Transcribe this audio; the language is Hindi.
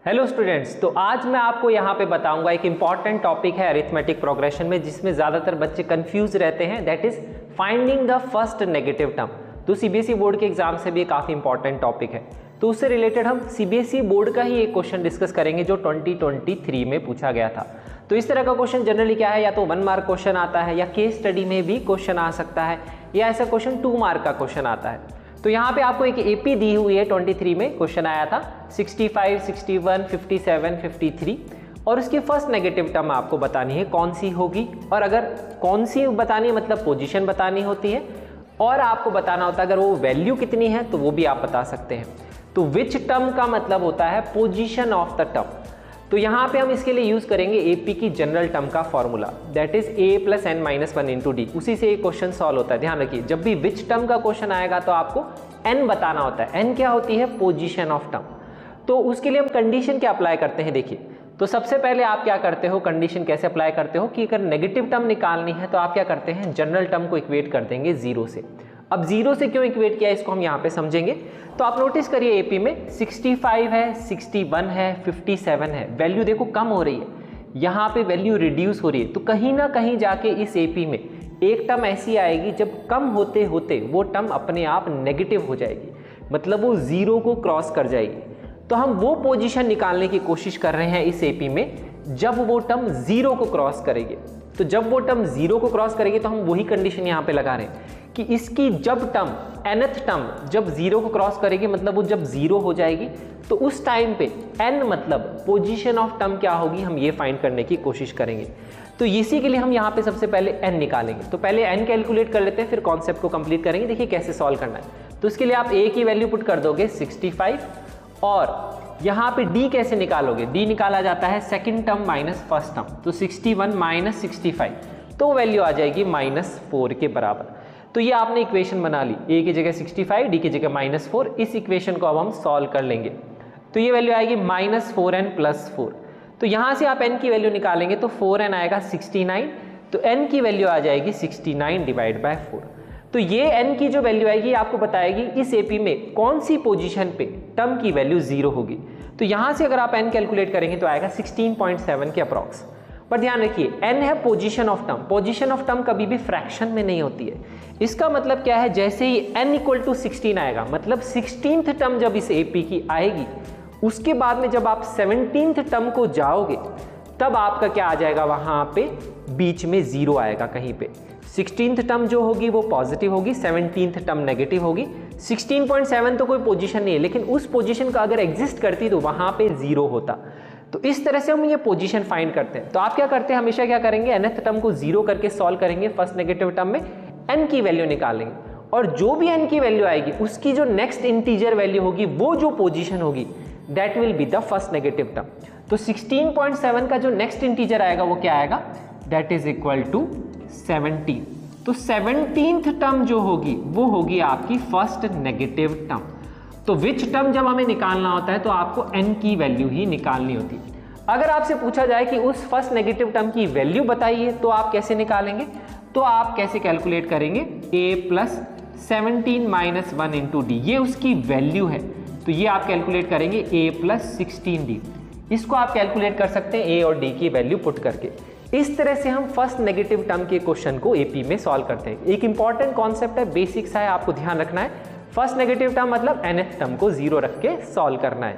हेलो स्टूडेंट्स, तो आज मैं आपको यहाँ पे बताऊंगा एक इंपॉर्टेंट टॉपिक है अरिथमेटिक प्रोग्रेशन में, जिसमें ज़्यादातर बच्चे कंफ्यूज रहते हैं, that is finding the first negative term. तो सीबीएसई बोर्ड के एग्जाम से भी ये काफ़ी इंपॉर्टेंट टॉपिक है। तो उससे रिलेटेड हम सीबीएसई बोर्ड का ही एक क्वेश्चन डिस्कस करेंगे जो 2023 में पूछा गया था। तो इस तरह का क्वेश्चन जनरली क्या है, या तो 1 मार्क क्वेश्चन आता है, या केस स्टडी में भी क्वेश्चन आ सकता है, या ऐसा क्वेश्चन 2 मार्क का क्वेश्चन आता है। तो यहाँ पे आपको एक एपी दी हुई है, 23 में क्वेश्चन आया था 65, 61, 57, 53, और उसकी फर्स्ट नेगेटिव टर्म आपको बतानी है कौन सी होगी। और अगर कौन सी बतानी है मतलब पोजीशन बतानी होती है, और आपको बताना होता है अगर वो वैल्यू कितनी है तो वो भी आप बता सकते हैं। तो विच टर्म का मतलब होता है पोजीशन ऑफ द टर्म। तो यहाँ पे हम इसके लिए यूज करेंगे एपी की जनरल टर्म का formula, that is a + n - 1 into D. उसी से ये क्वेश्चन सॉल्व होता है। ध्यान रखिए, जब भी विच टर्म का क्वेश्चन आएगा तो आपको n बताना होता है। n क्या होती है? Position of term. तो उसके लिए हम कंडीशन क्या अप्लाई करते हैं, देखिए। तो सबसे पहले आप क्या करते हो, कंडीशन कैसे अप्लाई करते हो कि अगर नेगेटिव टर्म निकालनी है तो आप क्या करते हैं, जनरल टर्म को इक्वेट कर देंगे 0 से। अब 0 से क्यों इक्वेट किया इसको हम यहाँ पे समझेंगे। तो आप नोटिस करिए एपी में 65 है, 61 है, 57 है, वैल्यू देखो कम हो रही है, यहाँ पे वैल्यू रिड्यूस हो रही है। तो कहीं ना कहीं जाके इस एपी में एक टर्म ऐसी आएगी जब कम होते होते वो टर्म अपने आप नेगेटिव हो जाएगी, मतलब वो 0 को क्रॉस कर जाएगी। तो हम वो पोजीशन निकालने की कोशिश कर रहे हैं इस एपी में जब वो टर्म 0 को क्रॉस करेगी। तो जब वो टर्म 0 को क्रॉस करेगी तो हम वही कंडीशन यहाँ पे लगा रहे हैं कि इसकी जब टर्म nth टर्म जब 0 को क्रॉस करेगी, मतलब वो जब 0 हो जाएगी, तो उस टाइम पे n मतलब पोजीशन ऑफ टर्म क्या होगी, हम ये फाइंड करने की कोशिश करेंगे। तो इसी के लिए हम यहाँ पे सबसे पहले n निकालेंगे। तो पहले n कैलकुलेट कर लेते हैं, फिर कॉन्सेप्ट को कंप्लीट करेंगे। देखिए कैसे सॉल्व करना है। तो इसके लिए आप a की वैल्यू पुट कर दोगे 65, और यहाँ पे d कैसे निकालोगे, d निकाला जाता है second term minus first term. तो 61 माइनस 65, तो वैल्यू आ जाएगी -4 के बराबर। तो ये आपने इक्वेशन बना ली, a की जगह 65, d की जगह -4। इस इक्वेशन को अब हम सॉल्व कर लेंगे। तो ये वैल्यू आएगी -4n + 4। तो यहाँ से आप n की वैल्यू निकालेंगे तो 4n आएगा 69, तो n की वैल्यू आ जाएगी 69 / 4। तो ये n की जो वैल्यू आएगी आपको बताएगी इस एपी में कौन सी पोजीशन पे टर्म की वैल्यू 0 होगी। तो यहाँ से अगर आप n कैलकुलेट करेंगे तो आएगा 16.7 के अप्रॉक्स। पर ध्यान रखिए n है position of term. Position of term कभी भी फ्रैक्शन में नहीं होती है। इसका मतलब क्या है, जैसे ही n = 16 आएगा, मतलब 16th टर्म जब इस एपी की आएगी, उसके बाद में जब आप 17th टर्म को जाओगे तब आपका क्या आ जाएगा, वहां पे बीच में 0 आएगा कहीं पे। 16th टर्म जो होगी वो पॉजिटिव होगी, 17th टर्म नेगेटिव होगी। 16.7 तो कोई पोजीशन नहीं है, लेकिन उस पोजीशन का अगर एग्जिस्ट करती तो वहां पे 0 होता। तो इस तरह से हम ये पोजीशन फाइंड करते हैं। तो आप क्या करते हैं, हमेशा क्या करेंगे, nth टर्म को 0 करके सॉल्व करेंगे फर्स्ट नेगेटिव टर्म में, n की वैल्यू निकालेंगे, और जो भी n की वैल्यू आएगी उसकी जो नेक्स्ट इंटीजर वैल्यू होगी, वो जो पोजीशन होगी, that will be the first negative term. तो 16.7 का जो नेक्स्ट इंटीजर आएगा वो क्या आएगा, दैट इज इक्वल टू 17। तो 17th टर्म जो होगी वो होगी आपकी फर्स्ट नेगेटिव टर्म। तो विच टर्म जब हमें निकालना होता है तो आपको n की वैल्यू ही निकालनी होती है। अगर आपसे पूछा जाए कि उस फर्स्ट नेगेटिव टर्म की वैल्यू बताइए तो आप कैसे निकालेंगे, तो आप कैसे कैलकुलेट करेंगे, a + 17 - 1 इंटू डी, ये उसकी वैल्यू है। तो ये आप कैलकुलेट करेंगे a + 16d। इसको आप कैलकुलेट कर सकते हैं a और d की वैल्यू पुट करके। इस तरह से हम फर्स्ट नेगेटिव टर्म के क्वेश्चन को एपी में सॉल्व करते हैं। एक इंपॉर्टेंट कॉन्सेप्ट है, बेसिक्स है, आपको ध्यान रखना है। फर्स्ट नेगेटिव टर्म मतलब nth टर्म को 0 रख के सॉल्व करना है।